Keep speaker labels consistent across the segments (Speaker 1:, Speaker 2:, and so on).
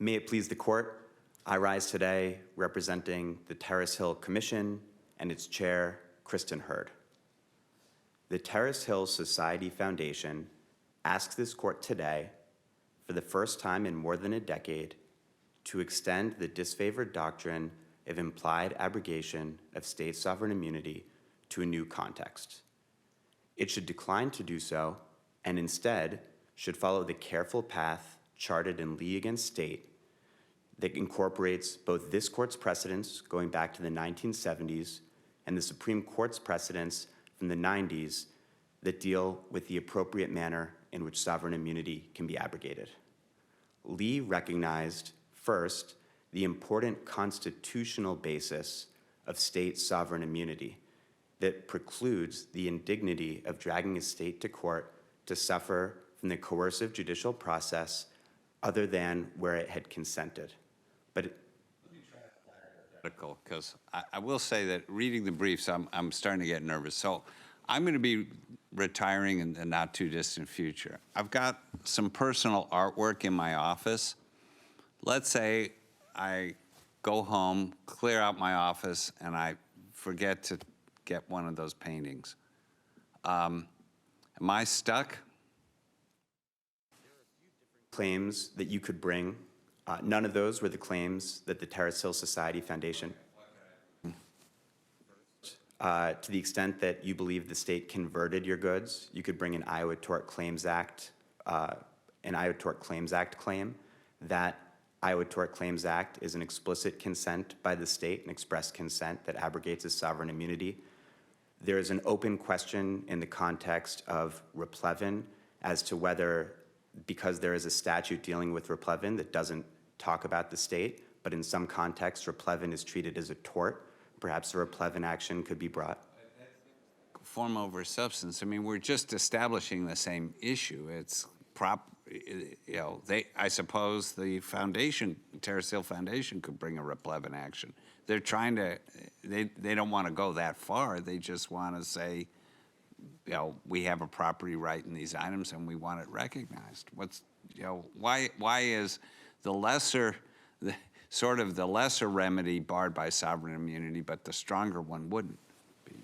Speaker 1: May it please the court, I rise today representing the Terrace Hill Commission and its chair, Kristen Hurd. The Terrace Hill Society Foundation asks this court today, for the first time in more than a decade, to extend the disfavored doctrine of implied abrogation of state sovereign immunity to a new context. It should decline to do so and instead should follow the careful path charted in Lee against State that incorporates both this court's precedents going back to the 1970s and the Supreme Court's precedents from the 90s that deal with the appropriate manner in which sovereign immunity can be abrogated. Lee recognized, first, the important constitutional basis of state sovereign immunity that precludes the indignity of dragging a state to court to suffer from the coercive judicial process other than where it had consented. But
Speaker 2: because I will say that reading the briefs, I'm starting to get nervous. So I'm going to be retiring in the not too distant future. I've got some personal artwork in my office. Let's say I go home, clear out my office, and I forget to get one of those paintings. Am I stuck?
Speaker 1: Claims that you could bring. None of those were the claims that the Terrace Hill Society Foundation, to the extent that you believe the state converted your goods, you could bring an Iowa Tort Claims Act claim. That Iowa Tort Claims Act is an explicit consent by the state, an express consent that abrogates its sovereign immunity. There is an open question in the context of replevin as to whether, because there is a statute dealing with replevin that doesn't talk about the state, but in some contexts, replevin is treated as a tort. Perhaps a replevin action could be brought.
Speaker 2: Form over substance. I mean, we're just establishing the same issue. It's I suppose the foundation, Terrace Hill Foundation, could bring a replevin action. They're trying to, they don't want to go that far. They just want to say, we have a property right in these items and we want it recognized. Why is the lesser remedy barred by sovereign immunity, but the stronger one wouldn't be?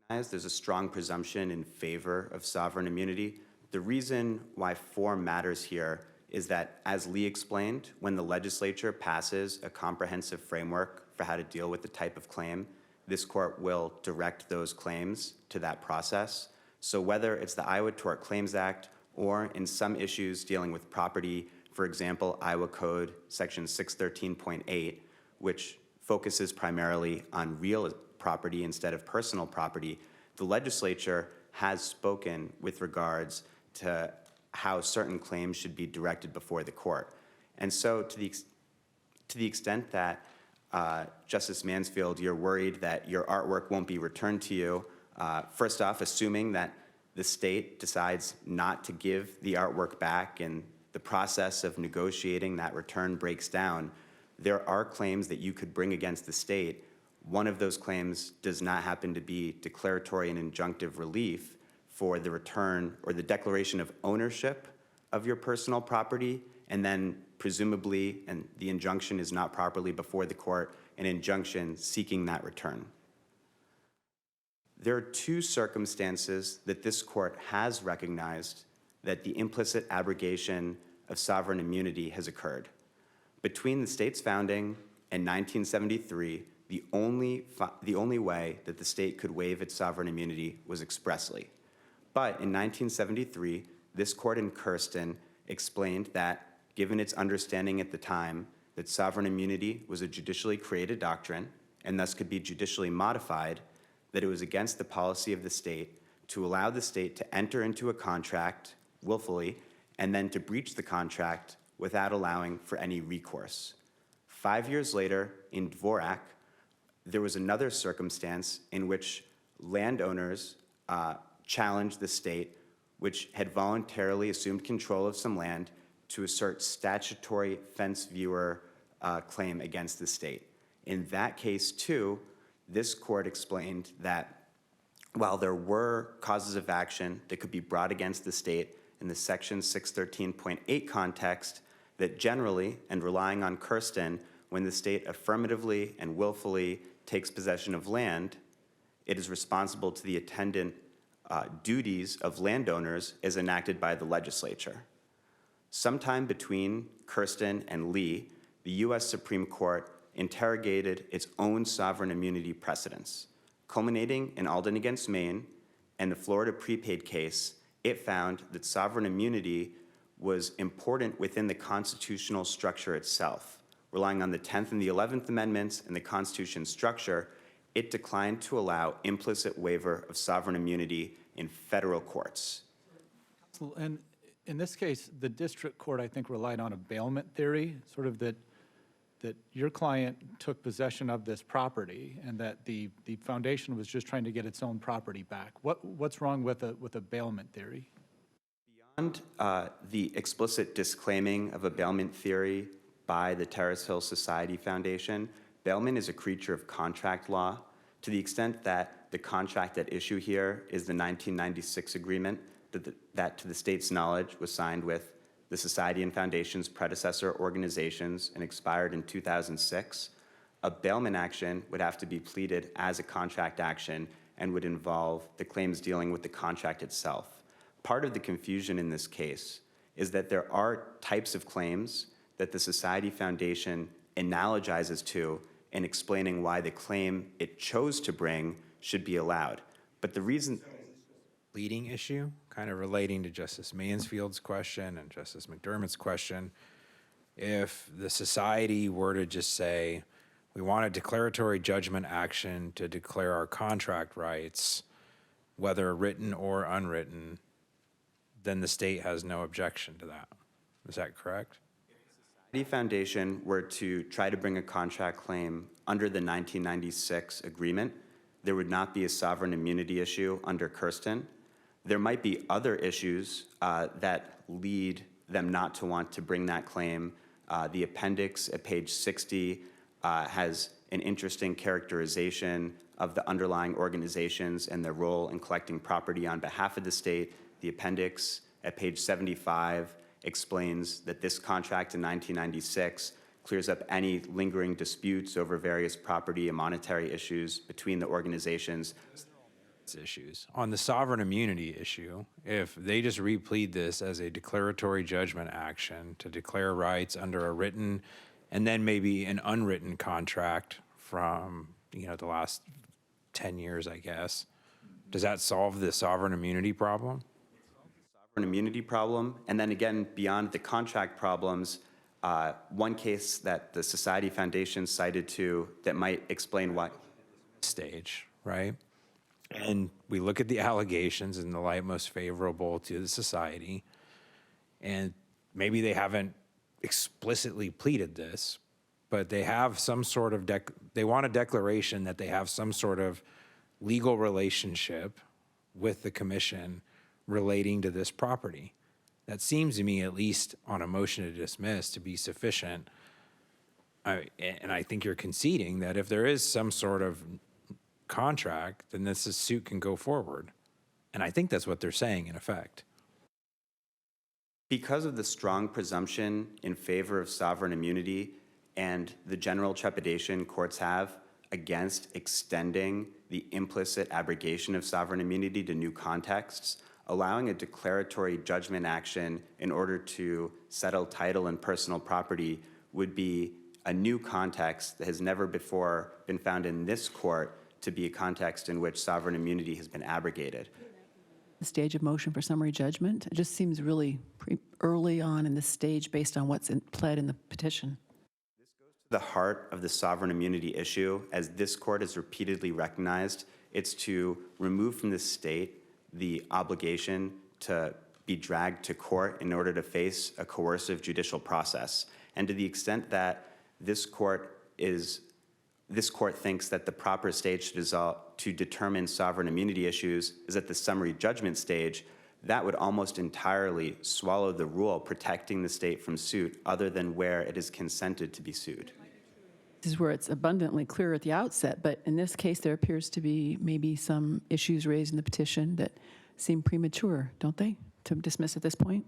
Speaker 1: There's a strong presumption in favor of sovereign immunity. The reason why form matters here is that, as Lee explained, when the legislature passes a comprehensive framework for how to deal with the type of claim, this court will direct those claims to that process. So whether it's the Iowa Tort Claims Act or in some issues dealing with property, for example, Iowa Code Section 613.8, which focuses primarily on real property instead of personal property, the legislature has spoken with regards to how certain claims should be directed before the court. And so to the extent that, Justice Mansfield, you're worried that your artwork won't be returned to you, first off, assuming that the state decides not to give the artwork back and the process of negotiating that return breaks down, there are claims that you could bring against the state. One of those claims does not happen to be declaratory and injunctive relief for the return or the declaration of ownership of your personal property, and then presumably, and the injunction is not properly before the court, an injunction seeking that return. There are two circumstances that this court has recognized that the implicit abrogation of sovereign immunity has occurred. Between the state's founding and 1973, the only way that the state could waive its sovereign immunity was expressly. But in 1973, this court in Kirsten explained that, given its understanding at the time that sovereign immunity was a judicially created doctrine and thus could be judicially modified, that it was against the policy of the state to allow the state to enter into a contract willfully and then to breach the contract without allowing for any recourse. 5 years later, in Dvorak, there was another circumstance in which landowners challenged the state, which had voluntarily assumed control of some land, to assert statutory fence viewer claim against the state. In that case, too, this court explained that while there were causes of action that could be brought against the state in the Section 613.8 context, that generally, and relying on Kirsten, when the state affirmatively and willfully takes possession of land, it is responsible to the attendant duties of landowners as enacted by the legislature. Sometime between Kirsten and Lee, the U.S. Supreme Court interrogated its own sovereign immunity precedents. Culminating in Alden against Maine and the Florida prepaid case, it found that sovereign immunity was important within the constitutional structure itself. Relying on the 10th and the 11th Amendments and the Constitution's structure, it declined to allow implicit waiver of sovereign immunity in federal courts.
Speaker 3: And in this case, the district court, I think, relied on a bailment theory, sort of that your client took possession of this property and that the foundation was just trying to get its own property back. What's wrong with a bailment theory?
Speaker 1: Beyond the explicit disclaiming of a bailment theory by the Terrace Hill Society Foundation, bailment is a creature of contract law to the extent that the contract at issue here is the 1996 agreement that to the state's knowledge was signed with the Society and Foundation's predecessor organizations and expired in 2006. A bailment action would have to be pleaded as a contract action and would involve the claims dealing with the contract itself. Part of the confusion in this case is that there are types of claims that the Society Foundation analogizes to in explaining why the claim it chose to bring should be allowed. But the reason...
Speaker 4: Leading issue, kind of relating to Justice Mansfield's question and Justice McDermott's question, if the society were to just say, we want a declaratory judgment action to declare our contract rights, whether written or unwritten, then the state has no objection to that. Is that correct?
Speaker 1: The Foundation were to try to bring a contract claim under the 1996 agreement, there would not be a sovereign immunity issue under Kirsten. There might be other issues that lead them not to want to bring that claim. The appendix at page 60 has an interesting characterization of the underlying organizations and their role in collecting property on behalf of the state. The appendix at page 75 explains that this contract in 1996 clears up any lingering disputes over various property and monetary issues between the organizations.
Speaker 4: Issues. On the sovereign immunity issue, if they just replead this as a declaratory judgment action to declare rights under a written and then maybe an unwritten contract from, the last 10 years, I guess, does that solve the sovereign immunity problem?
Speaker 1: Sovereign immunity problem, and then again, beyond the contract problems, one case that the Society Foundation cited to that might explain why.
Speaker 4: Stage, right? And we look at the allegations in the light most favorable to the society, and maybe they haven't explicitly pleaded this, but they have some sort of, they want a declaration that they have some sort of legal relationship with the commission relating to this property. That seems to me, at least on a motion to dismiss, to be sufficient. And I think you're conceding that if there is some sort of contract, then this suit can go forward. And I think that's what they're saying in effect.
Speaker 1: Because of the strong presumption in favor of sovereign immunity and the general trepidation courts have against extending the implicit abrogation of sovereign immunity to new contexts, allowing a declaratory judgment action in order to settle title and personal property would be a new context that has never before been found in this court to be a context in which sovereign immunity has been abrogated.
Speaker 5: The stage of motion for summary judgment, it just seems really early on in the stage based on what's pled in the petition.
Speaker 1: The heart of the sovereign immunity issue, as this court has repeatedly recognized, it's to remove from the state the obligation to be dragged to court in order to face a coercive judicial process. And to the extent that this court thinks that the proper stage to determine sovereign immunity issues is at the summary judgment stage, that would almost entirely swallow the rule protecting the state from suit other than where it is consented to be sued.
Speaker 5: This is where it's abundantly clear at the outset, but in this case, there appears to be maybe some issues raised in the petition that seem premature, don't they, to dismiss at this point?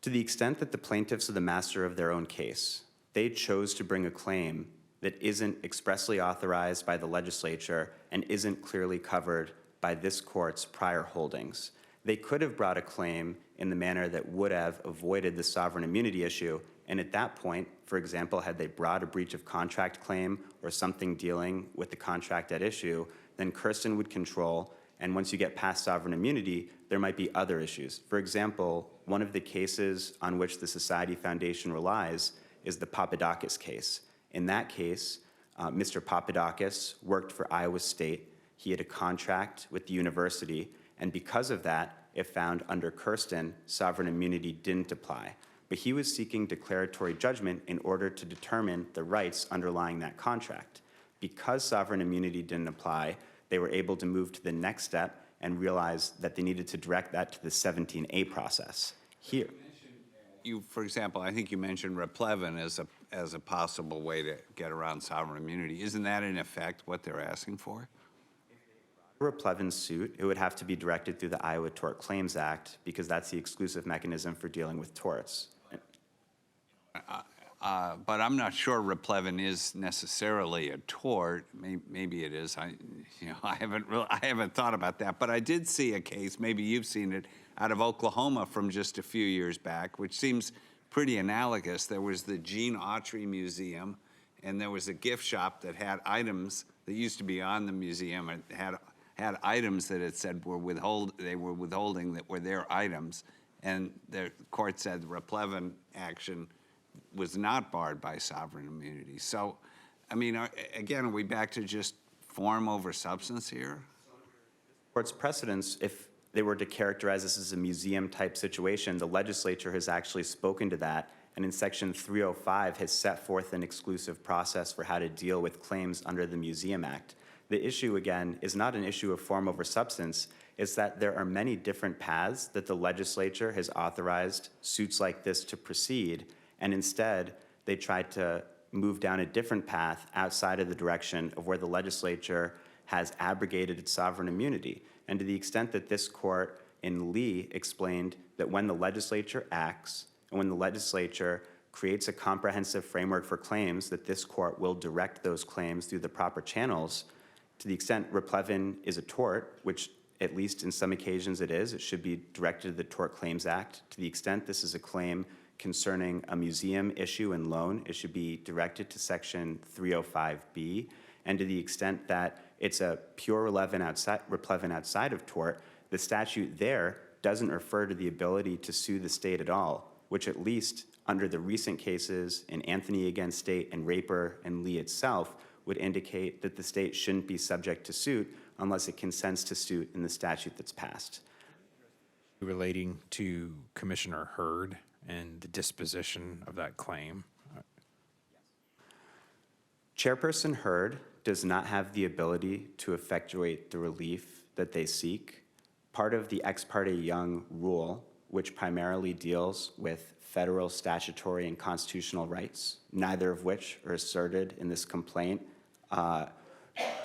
Speaker 1: To the extent that the plaintiffs are the master of their own case, they chose to bring a claim that isn't expressly authorized by the legislature and isn't clearly covered by this court's prior holdings. They could have brought a claim in the manner that would have avoided the sovereign immunity issue, and at that point, for example, had they brought a breach of contract claim or something dealing with the contract at issue, then Kirsten would control, and once you get past sovereign immunity, there might be other issues. For example, one of the cases on which the Society Foundation relies is the Papadakis case. In that case, Mr. Papadakis worked for Iowa State. He had a contract with the university, and because of that, it found under Kirsten, sovereign immunity didn't apply. But he was seeking declaratory judgment in order to determine the rights underlying that contract. Because sovereign immunity didn't apply, they were able to move to the next step and realize that they needed to direct that to the 17A process. Here.
Speaker 2: For example, I think you mentioned replevin as a possible way to get around sovereign immunity. Isn't that in effect what they're asking for?
Speaker 1: For a replevin suit, it would have to be directed through the Iowa Tort Claims Act because that's the exclusive mechanism for dealing with torts.
Speaker 2: But I'm not sure replevin is necessarily a tort. Maybe it is. I haven't thought about that. But I did see a case. Maybe you've seen it out of Oklahoma from just a few years back, which seems pretty analogous. There was the Gene Autry Museum, and there was a gift shop that had items that used to be on the museum and had items that it said they were withholding that were their items, and the court said the replevin action was not barred by sovereign immunity. So, I mean, again, are we back to just form over substance here?
Speaker 1: Court's precedents, if they were to characterize this as a museum-type situation, the legislature has actually spoken to that, and in Section 305 has set forth an exclusive process for how to deal with claims under the Museum Act. The issue, again, is not an issue of form over substance. It's that there are many different paths that the legislature has authorized suits like this to proceed, and instead, they tried to move down a different path outside of the direction of where the legislature has abrogated its sovereign immunity. And to the extent that this court in Lee explained that when the legislature acts and when the legislature creates a comprehensive framework for claims, that this court will direct those claims through the proper channels. To the extent replevin is a tort, which at least in some occasions it is, it should be directed to the Tort Claims Act. To the extent this is a claim concerning a museum issue and loan, it should be directed to Section 305B. And to the extent that it's a pure replevin outside of tort, the statute there doesn't refer to the ability to sue the state at all, which at least under the recent cases in Anthony against State and Raper and Lee itself would indicate that the state shouldn't be subject to suit unless it consents to suit in the statute that's passed.
Speaker 4: Relating to Commissioner Hurd and the disposition of that claim.
Speaker 1: Chairperson Hurd does not have the ability to effectuate the relief that they seek. Part of the Ex parte Young rule, which primarily deals with federal statutory and constitutional rights, neither of which are asserted in this complaint,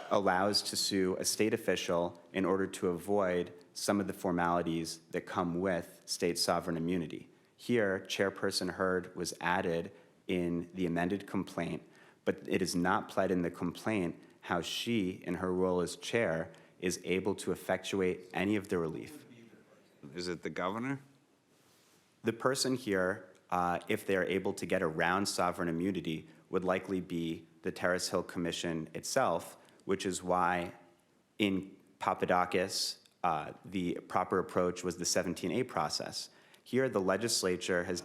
Speaker 1: allows to sue a state official in order to avoid some of the formalities that come with state sovereign immunity. Here, Chairperson Hurd was added in the amended complaint, but it is not pled in the complaint how she, in her role as chair, is able to effectuate any of the relief.
Speaker 2: Is it the governor?
Speaker 1: The person here, if they are able to get around sovereign immunity, would likely be the Terrace Hill Commission itself, which is why in Papadakis, the proper approach was the 17A process. Here, the legislature has...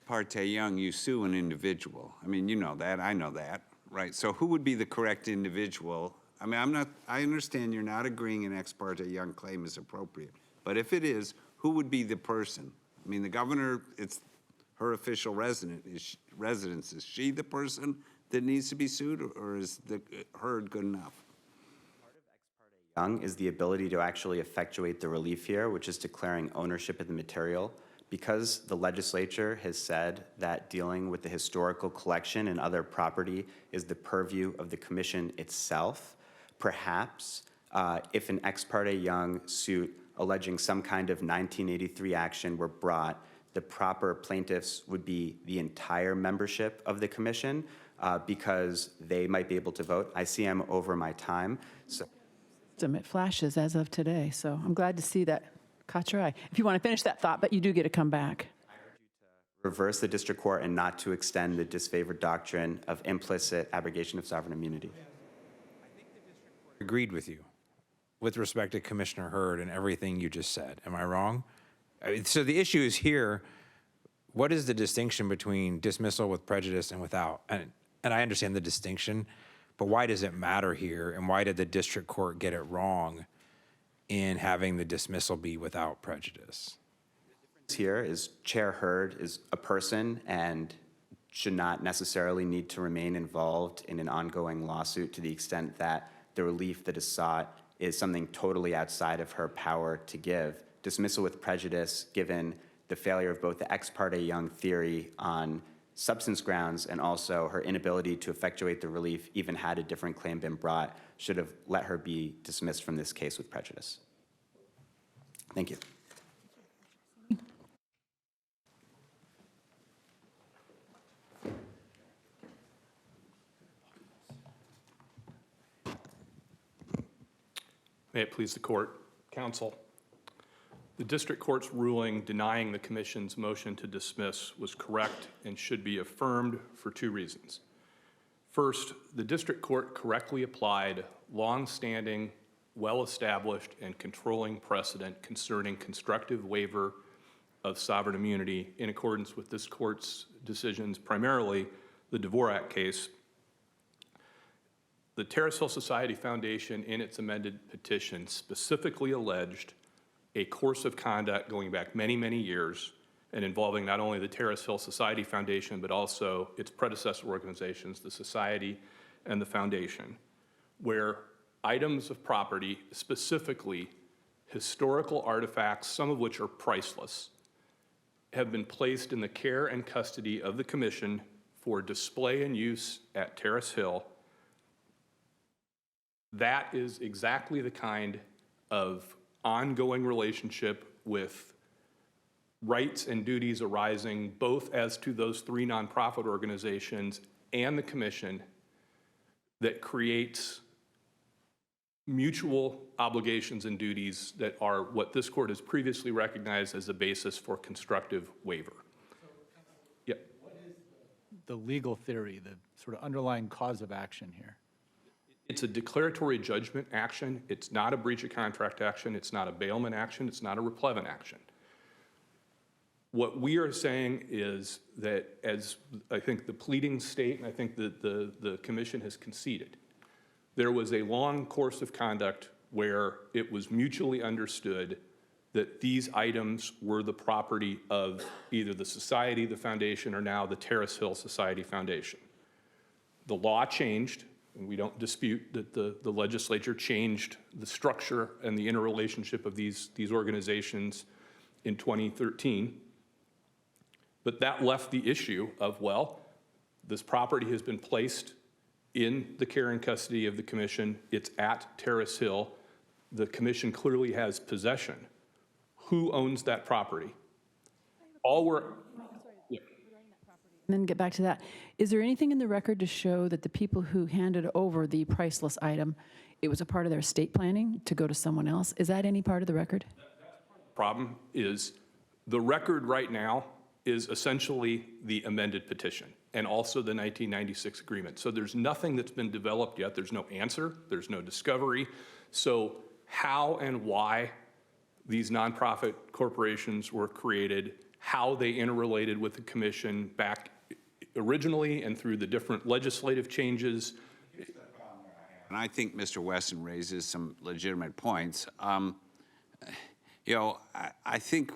Speaker 2: Parte Young, you sue an individual. I mean, you know that, I know that, right? So who would be the correct individual? I mean, I understand you're not agreeing an Ex parte Young claim is appropriate, but if it is, who would be the person? I mean, the governor, it's her official residence. Is she the person that needs to be sued, or is the Hurd good enough?
Speaker 1: Young is the ability to actually effectuate the relief here, which is declaring ownership of the material. Because the legislature has said that dealing with the historical collection and other property is the purview of the commission itself, perhaps if an Ex parte Young suit alleging some kind of 1983 action were brought, the proper plaintiffs would be the entire membership of the commission because they might be able to vote. I see I'm over my time. So
Speaker 5: It flashes as of today, so I'm glad to see that caught your eye. If you want to finish that thought, but you do get to come back.
Speaker 1: reverse the district court and not to extend the disfavored doctrine of implicit abrogation of sovereign immunity.
Speaker 4: Agreed with you with respect to Commissioner Hurd and everything you just said. Am I wrong? So the issue is here, what is the distinction between dismissal with prejudice and without? And I understand the distinction, but why does it matter here? And why did the district court get it wrong in having the dismissal be without prejudice?
Speaker 1: Here is Chair Hurd is a person and should not necessarily need to remain involved in an ongoing lawsuit to the extent that the relief that is sought is something totally outside of her power to give. Dismissal with prejudice, given the failure of both the ex parte Young theory on substance grounds and also her inability to effectuate the relief, even had a different claim been brought, should have let her be dismissed from this case with prejudice. Thank you.
Speaker 6: May it please the court, counsel. The district court's ruling denying the commission's motion to dismiss was correct and should be affirmed for two reasons. First, the district court correctly applied long-standing, well-established, and controlling precedent concerning constructive waiver of sovereign immunity in accordance with this court's decisions, primarily the Dvorak case. The Terrace Society Foundation, in its amended petition, specifically alleged a course of conduct going back many, many years and involving not only the Terrace Hill Society Foundation, but also its predecessor organizations, the Society and the Foundation, where items of property, specifically historical artifacts, some of which are priceless, have been placed in the care and custody of the commission for display and use at Terrace Hill. That is exactly the kind of ongoing relationship with rights and duties arising both as to those three nonprofit organizations and the commission that creates mutual obligations and duties that are what this court has previously recognized as a basis for constructive waiver. Yep.
Speaker 3: The legal theory, the sort of underlying cause of action here.
Speaker 6: It's a declaratory judgment action. It's not a breach of contract action. It's not a bailment action. It's not a replevant action. What we are saying is that, as I think the pleading state, and I think that the commission has conceded, there was a long course of conduct where it was mutually understood that these items were the property of either the society, the foundation, or now the Terrace Hill Society Foundation. The law changed. And we don't dispute that the legislature changed the structure and the interrelationship of these organizations in 2013. But that left the issue of, well, this property has been placed in the care and custody of the commission. It's at Terrace Hill. The commission clearly has possession. Who owns that property? All we're...
Speaker 5: And then get back to that. Is there anything in the record to show that the people who handed over the priceless item, it was a part of their estate planning to go to someone else? Is that any part of the record?
Speaker 6: Problem is the record right now is essentially the amended petition and also the 1996 agreement. So there's nothing that's been developed yet. There's no answer. There's no discovery. So how and why these nonprofit corporations were created, how they interrelated with the commission back originally and through the different legislative changes.
Speaker 2: And I think Mr. Wessan raises some legitimate points. I think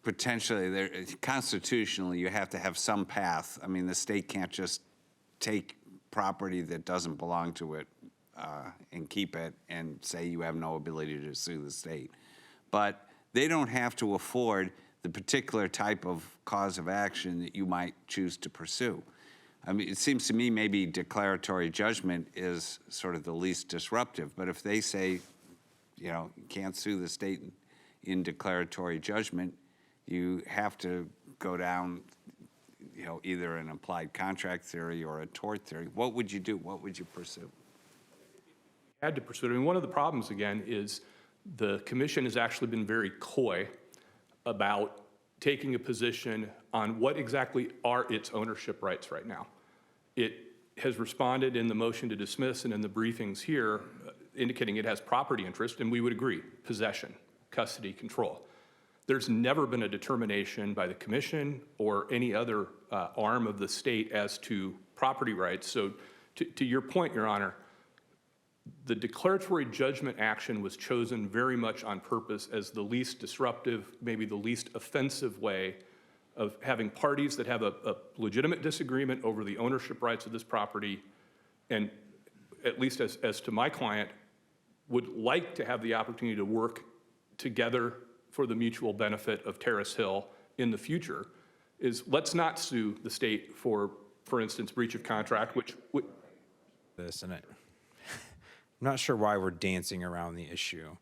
Speaker 2: potentially constitutionally you have to have some path. I mean, the state can't just take property that doesn't belong to it and keep it and say you have no ability to sue the state. But they don't have to afford the particular type of cause of action that you might choose to pursue. I mean, it seems to me maybe declaratory judgment is sort of the least disruptive, but if they say, you can't sue the state in declaratory judgment, you have to go down, either an implied contract theory or a tort theory, what would you do? What would you pursue?
Speaker 6: Had to pursue it. I mean, one of the problems, again, is the commission has actually been very coy about taking a position on what exactly are its ownership rights right now. It has responded in the motion to dismiss and in the briefings here, indicating it has property interest, and we would agree, possession, custody, control. There's never been a determination by the commission or any other arm of the state as to property rights. So to your point, Your Honor, the declaratory judgment action was chosen very much on purpose as the least disruptive, maybe the least offensive way of having parties that have a legitimate disagreement over the ownership rights of this property, and at least as to my client, would like to have the opportunity to work together for the mutual benefit of Terrace Hill in the future, is let's not sue the state for instance, breach of contract, which
Speaker 4: This and it. I'm not sure why we're dancing around the issue.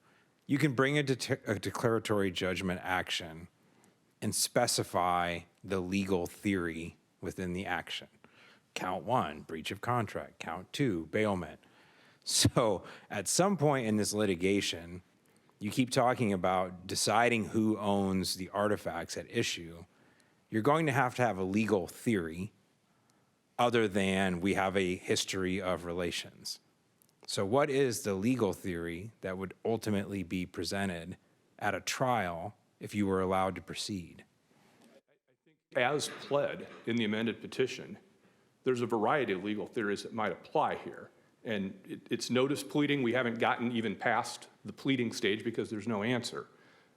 Speaker 4: You can bring a declaratory judgment action and specify the legal theory within the action. Count 1, breach of contract. Count 2, bailment. So at some point in this litigation, you keep talking about deciding who owns the artifacts at issue. You're going to have a legal theory other than we have a history of relations. So what is the legal theory that would ultimately be presented at a trial if you were allowed to proceed?
Speaker 6: as pled in the amended petition, there's a variety of legal theories that might apply here. And it's notice pleading. We haven't gotten even past the pleading stage because there's no answer.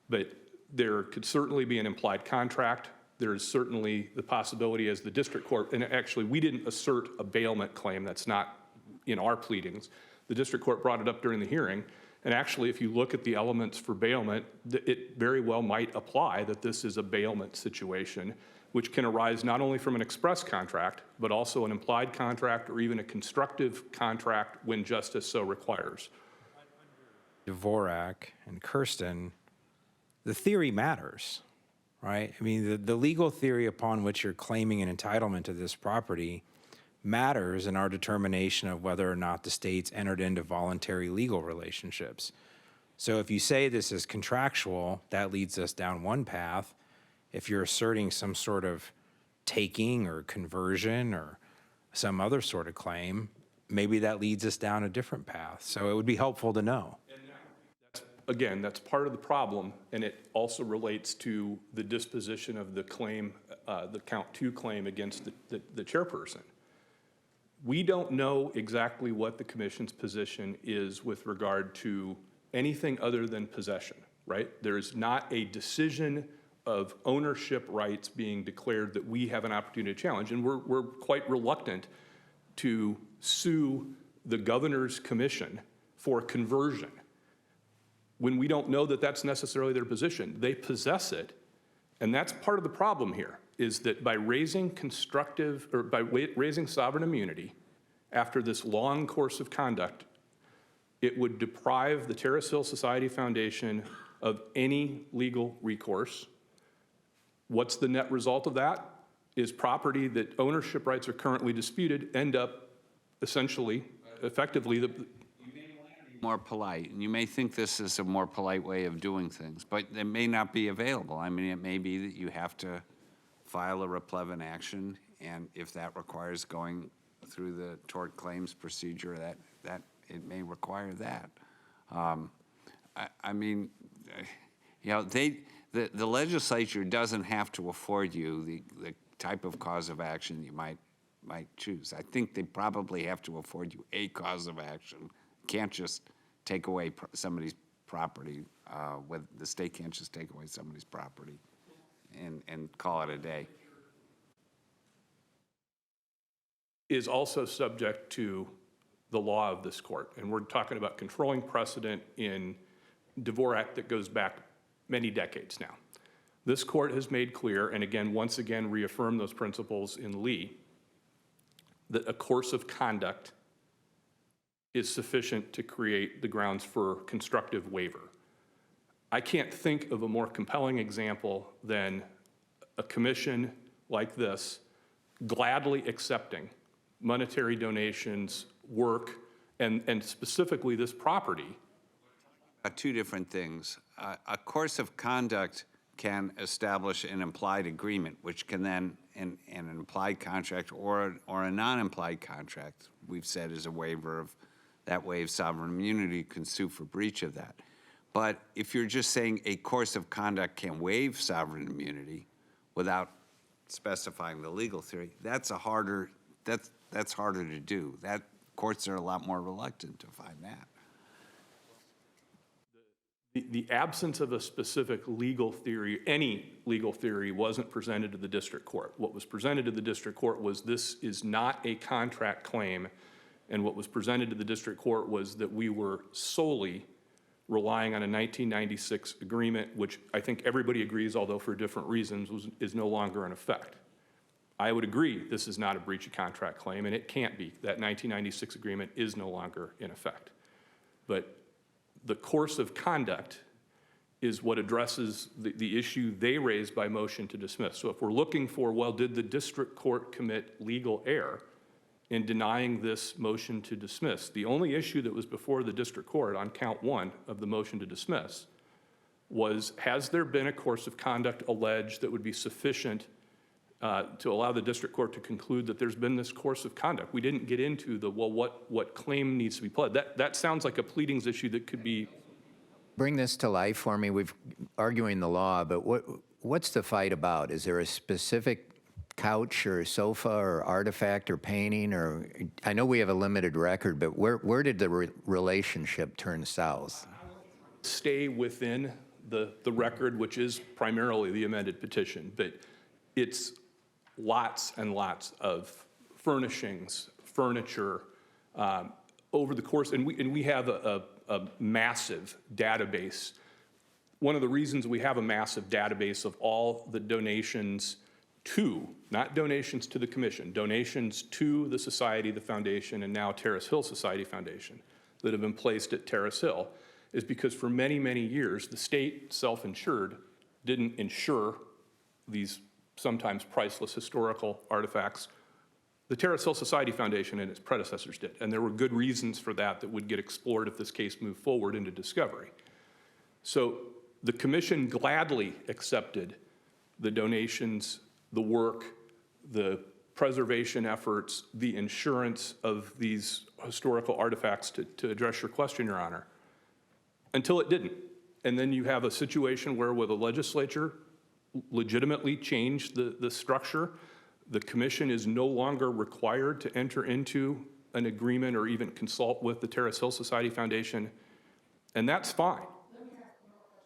Speaker 6: But there could certainly be an implied contract. There is certainly the possibility as the district court, and actually we didn't assert a bailment claim. That's not in our pleadings. The district court brought it up during the hearing. And actually, if you look at the elements for bailment, it very well might apply that this is a bailment situation, which can arise not only from an express contract, but also an implied contract or even a constructive contract when justice so requires.
Speaker 4: Dvorak and Kirsten, the theory matters, right? I mean, the legal theory upon which you're claiming an entitlement to this property matters in our determination of whether or not the state's entered into voluntary legal relationships. So if you say this is contractual, that leads us down one path. If you're asserting some sort of taking or conversion or some other sort of claim, maybe that leads us down a different path. So it would be helpful to know.
Speaker 6: Again, that's part of the problem, and it also relates to the disposition of the claim, the count 2 claim against the chairperson. We don't know exactly what the commission's position is with regard to anything other than possession, right? There's not a decision of ownership rights being declared that we have an opportunity to challenge, and we're quite reluctant to sue the governor's commission for conversion when we don't know that that's necessarily their position. They possess it, and that's part of the problem here, is that by raising raising sovereign immunity after this long course of conduct, it would deprive the Terrace Hill Society Foundation of any legal recourse. What's the net result of that? Is property that ownership rights are currently disputed end up essentially, effectively,
Speaker 2: more polite, and you may think this is a more polite way of doing things, but it may not be available. I mean, it may be that you have to file a replevant action, and if that requires going through the tort claims procedure, that it may require that. I mean, you know, the legislature doesn't have to afford you the type of cause of action you might choose. I think they probably have to afford you a cause of action. Can't just take away somebody's property. The state can't just take away somebody's property and call it a day.
Speaker 6: is also subject to the law of this court. And we're talking about controlling precedent in Dvorak that goes back many decades now. This court has made clear, and again, once again, reaffirmed those principles in Lee, that a course of conduct is sufficient to create the grounds for constructive waiver. I can't think of a more compelling example than a commission like this gladly accepting monetary donations, work, and specifically this property.
Speaker 2: Two different things. A course of conduct can establish an implied agreement, which can then, in an implied contract or a non-implied contract, we've said is a waiver of, that waives sovereign immunity, can sue for breach of that. But if you're just saying a course of conduct can waive sovereign immunity without specifying the legal theory, that's harder to do. That courts are a lot more reluctant to find that.
Speaker 6: The absence of a specific legal theory, any legal theory, wasn't presented to the district court. What was presented to the district court was this is not a contract claim, and what was presented to the district court was that we were solely relying on a 1996 agreement, which I think everybody agrees, although for different reasons, is no longer in effect. I would agree this is not a breach of contract claim, and it can't be. That 1996 agreement is no longer in effect. But the course of conduct is what addresses the issue they raised by motion to dismiss. So if we're looking for, well, did the district court commit legal error in denying this motion to dismiss? The only issue that was before the district court on count 1 of the motion to dismiss was, has there been a course of conduct alleged that would be sufficient to allow the district court to conclude that there's been this course of conduct? We didn't get into the, well, what claim needs to be pled. That sounds like a pleadings issue that could be.
Speaker 7: Bring this to life for me. We've arguing the law, but what's the fight about? Is there a specific couch or sofa or artifact or painting? Or I know we have a limited record, but where did the relationship turn south?
Speaker 6: Stay within the record, which is primarily the amended petition, but it's lots and lots of furnishings, furniture, over the course, and we have a massive database. One of the reasons we have a massive database of all the donations to, not donations to the commission, donations to the society, the foundation, and now Terrace Hill Society Foundation that have been placed at Terrace Hill, is because for many, many years, the state, self-insured, didn't insure these sometimes priceless historical artifacts. The Terrace Hill Society Foundation and its predecessors did, and there were good reasons for that that would get explored if this case moved forward into discovery. So the commission gladly accepted the donations, the work, the preservation efforts, the insurance of these historical artifacts, to address your question, Your Honor, until it didn't. And then you have a situation where the legislature legitimately changed the structure. The commission is no longer required to enter into an agreement or even consult with the Terrace Hill Society Foundation, and that's fine.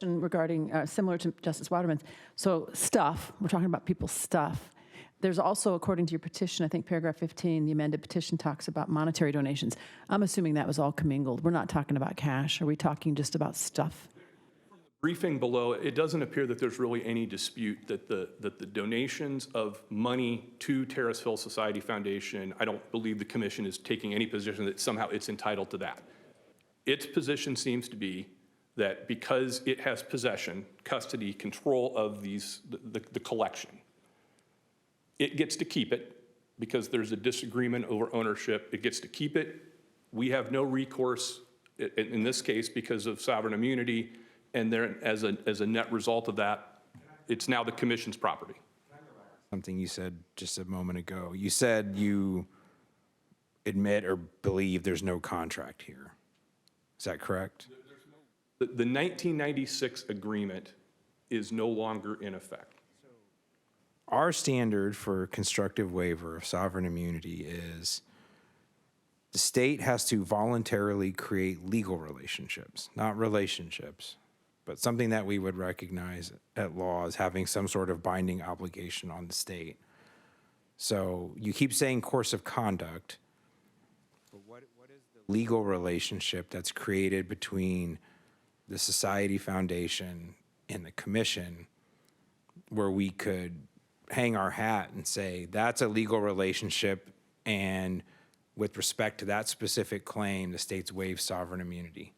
Speaker 5: Regarding, similar to Justice Waterman's, so stuff, we're talking about people's stuff. There's also, according to your petition, I think paragraph 15, the amended petition talks about monetary donations. I'm assuming that was all commingled. We're not talking about cash. Are we talking just about stuff?
Speaker 6: Briefing below, it doesn't appear that there's really any dispute that the donations of money to Terrace Hill Society Foundation, I don't believe the commission is taking any position that somehow it's entitled to that. Its position seems to be that because it has possession, custody, control of the collection, it gets to keep it because there's a disagreement over ownership. It gets to keep it. We have no recourse in this case because of sovereign immunity. And there, as a net result of that, it's now the commission's property.
Speaker 4: Something you said just a moment ago. You said you admit or believe there's no contract here. Is that correct?
Speaker 6: The 1996 agreement is no longer in effect.
Speaker 4: Our standard for constructive waiver of sovereign immunity is the state has to voluntarily create legal relationships, not relationships, but something that we would recognize at law as having some sort of binding obligation on the state. So you keep saying course of conduct, but what is the legal relationship that's created between the Society Foundation and the commission where we could hang our hat and say that's a legal relationship, and with respect to that specific claim, the state's waived sovereign immunity?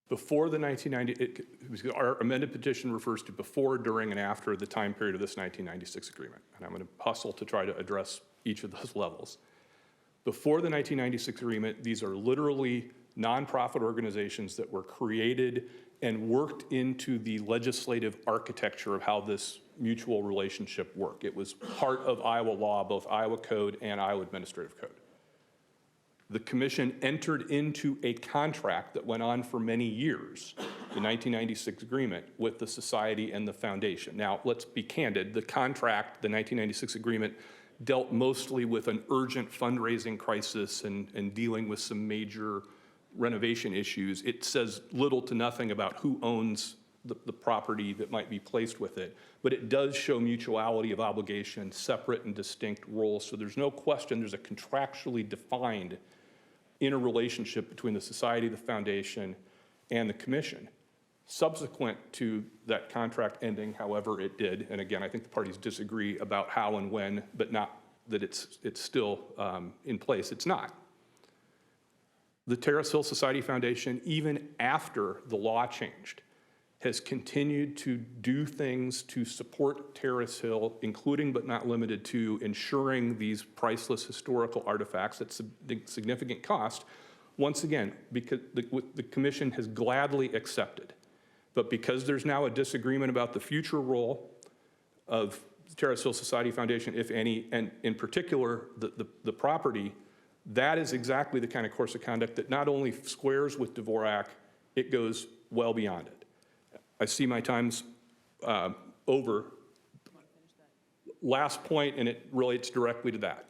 Speaker 6: Before the 1990, our amended petition refers to before, during, and after the time period of this 1996 agreement. And I'm going to hustle to try to address each of those levels. Before the 1996 agreement, these are literally nonprofit organizations that were created and worked into the legislative architecture of how this mutual relationship worked. It was part of Iowa law, both Iowa Code and Iowa Administrative Code. The commission entered into a contract that went on for many years, the 1996 agreement, with the society and the foundation. Now, let's be candid. The contract, the 1996 agreement, dealt mostly with an urgent fundraising crisis and dealing with some major renovation issues. It says little to nothing about who owns the property that might be placed with it, but it does show mutuality of obligation, separate and distinct roles. So there's no question there's a contractually defined interrelationship between the society, the foundation, and the commission. Subsequent to that contract ending, however it did, and again, I think the parties disagree about how and when, but not that it's still in place. It's not. The Terrace Hill Society Foundation, even after the law changed, has continued to do things to support Terrace Hill, including but not limited to ensuring these priceless historical artifacts at significant cost, once again, because the commission has gladly accepted. But because there's now a disagreement about the future role of the Terrace Hill Society Foundation, if any, and in particular the property, that is exactly the kind of course of conduct that not only squares with Dvorak, it goes well beyond it. I see my time's over. Last point, and it relates directly to that.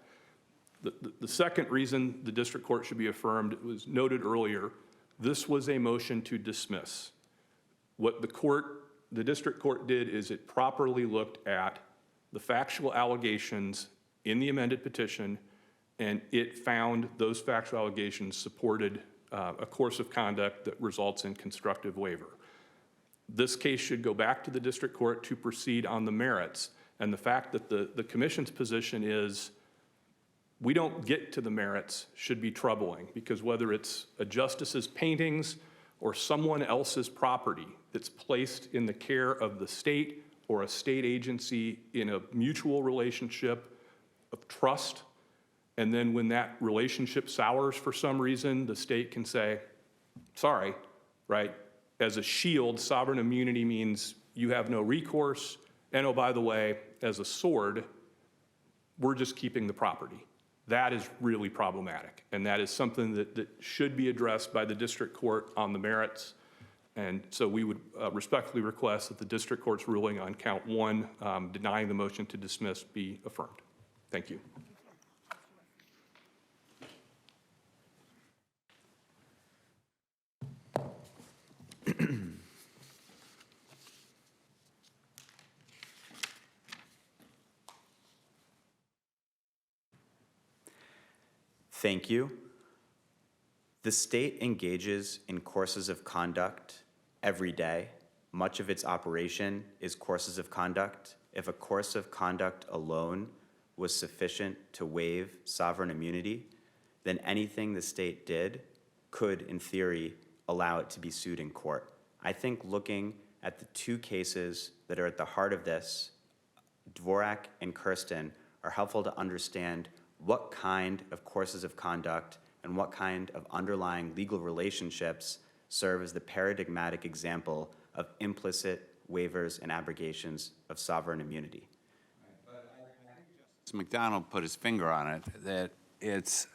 Speaker 6: The second reason the district court should be affirmed, it was noted earlier, this was a motion to dismiss. What the district court did is it properly looked at the factual allegations in the amended petition, and it found those factual allegations supported a course of conduct that results in constructive waiver. This case should go back to the district court to proceed on the merits, and the fact that the commission's position is we don't get to the merits should be troubling, because whether it's a justice's paintings or someone else's property that's placed in the care of the state or a state agency in a mutual relationship of trust, and then when that relationship sours for some reason, the state can say, sorry, right? As a shield, sovereign immunity means you have no recourse, and oh, by the way, as a sword, we're just keeping the property. That is really problematic, and that is something that should be addressed by the district court on the merits. And so we would respectfully request that the district court's ruling on count 1, denying the motion to dismiss, be affirmed. Thank you.
Speaker 1: Thank you. The state engages in courses of conduct every day. Much of its operation is courses of conduct. If a course of conduct alone was sufficient to waive sovereign immunity, then anything the state did could, in theory, allow it to be sued in court. I think looking at the two cases that are at the heart of this, Dvorak and Kirsten, are helpful to understand what kind of courses of conduct and what kind of underlying legal relationships serve as the paradigmatic example of implicit waivers and abrogations of sovereign immunity.
Speaker 2: McDonald put his finger on it, that it's,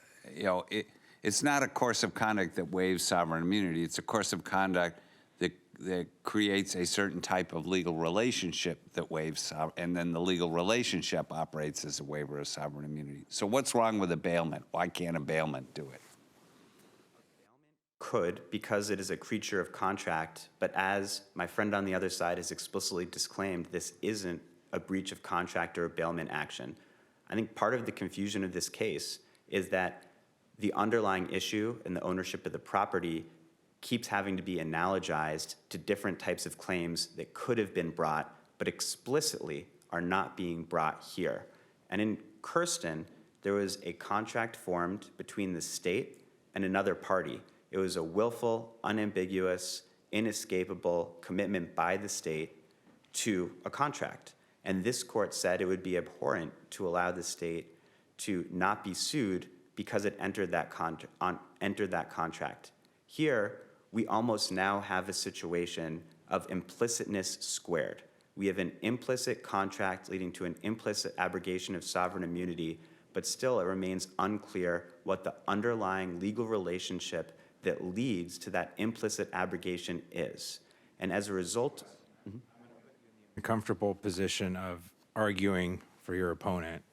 Speaker 2: it's not a course of conduct that waives sovereign immunity. It's a course of conduct that creates a certain type of legal relationship that waives, and then the legal relationship operates as a waiver of sovereign immunity. So what's wrong with a bailment? Why can't a bailment do it?
Speaker 1: Could, because it is a creature of contract, but as my friend on the other side has explicitly disclaimed, this isn't a breach of contract or a bailment action. I think part of the confusion of this case is that the underlying issue and the ownership of the property keeps having to be analogized to different types of claims that could have been brought, but explicitly are not being brought here. And in Kirsten, there was a contract formed between the state and another party. It was a willful, unambiguous, inescapable commitment by the state to a contract. And this court said it would be abhorrent to allow the state to not be sued because it entered that contract. Here, we almost now have a situation of implicitness squared. We have an implicit contract leading to an implicit abrogation of sovereign immunity, but still it remains unclear what the underlying legal relationship that leads to that implicit abrogation is. And as a result,
Speaker 4: Comfortable position of arguing for your opponent.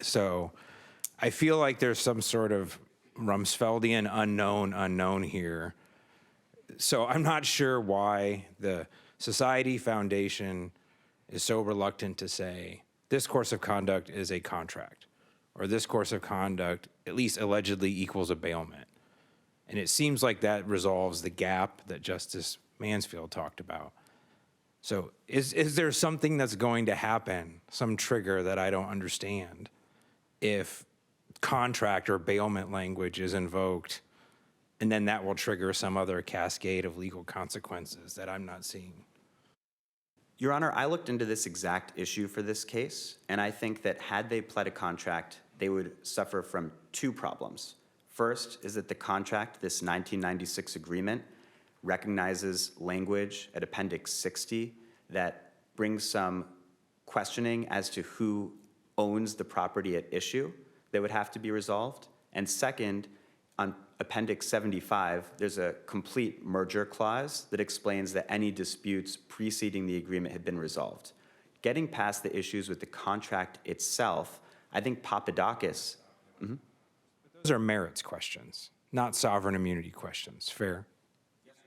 Speaker 4: So I feel like there's some sort of Rumsfeldian unknown here. So I'm not sure why the Society Foundation is so reluctant to say this course of conduct is a contract, or this course of conduct at least allegedly equals a bailment. And it seems like that resolves the gap that Justice Mansfield talked about. So is there something that's going to happen, some trigger that I don't understand, if contract or bailment language is invoked, and then that will trigger some other cascade of legal consequences that I'm not seeing?
Speaker 1: Your Honor, I looked into this exact issue for this case, and I think that had they pled a contract, they would suffer from two problems. First is that the contract, this 1996 agreement, recognizes language at Appendix 60 that brings some questioning as to who owns the property at issue that would have to be resolved. And second, on Appendix 75, there's a complete merger clause that explains that any disputes preceding the agreement had been resolved. Getting past the issues with the contract itself, I think Papadakis.
Speaker 4: Those are merits questions, not sovereign immunity questions. Fair?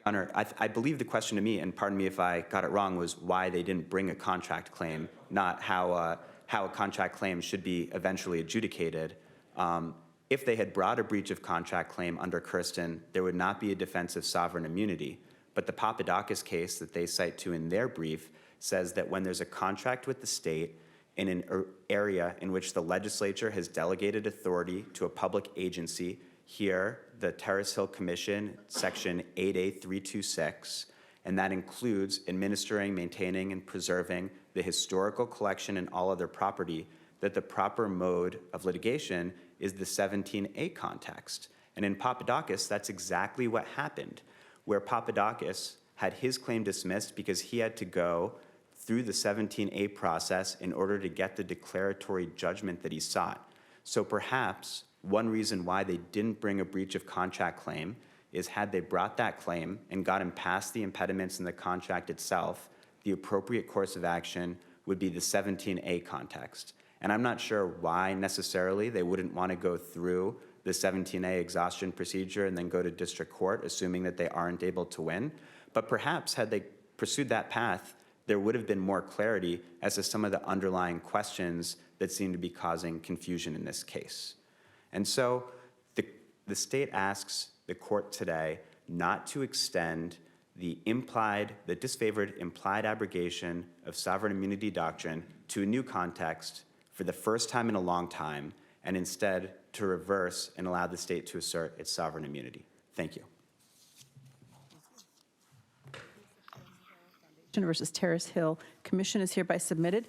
Speaker 1: Honor, I believe the question to me, and pardon me if I got it wrong, was why they didn't bring a contract claim, not how a contract claim should be eventually adjudicated. If they had brought a breach of contract claim under Kirsten, there would not be a defense of sovereign immunity. But the Papadakis case that they cite to in their brief says that when there's a contract with the state in an area in which the legislature has delegated authority to a public agency, here, the Terrace Hill Commission, Section 8A326, and that includes administering, maintaining, and preserving the historical collection and all other property, that the proper mode of litigation is the 17A context. And in Papadakis, that's exactly what happened, where Papadakis had his claim dismissed because he had to go through the 17A process in order to get the declaratory judgment that he sought. So perhaps one reason why they didn't bring a breach of contract claim is had they brought that claim and gotten past the impediments in the contract itself, the appropriate course of action would be the 17A context. And I'm not sure why necessarily they wouldn't want to go through the 17A exhaustion procedure and then go to district court, assuming that they aren't able to win. But perhaps had they pursued that path, there would have been more clarity as to some of the underlying questions that seem to be causing confusion in this case. And so the state asks the court today not to extend the disfavored implied abrogation of sovereign immunity doctrine to a new context for the first time in a long time, and instead to reverse and allow the state to assert its sovereign immunity. Thank you.
Speaker 5: Versus Terrace Hill Commission is hereby submitted.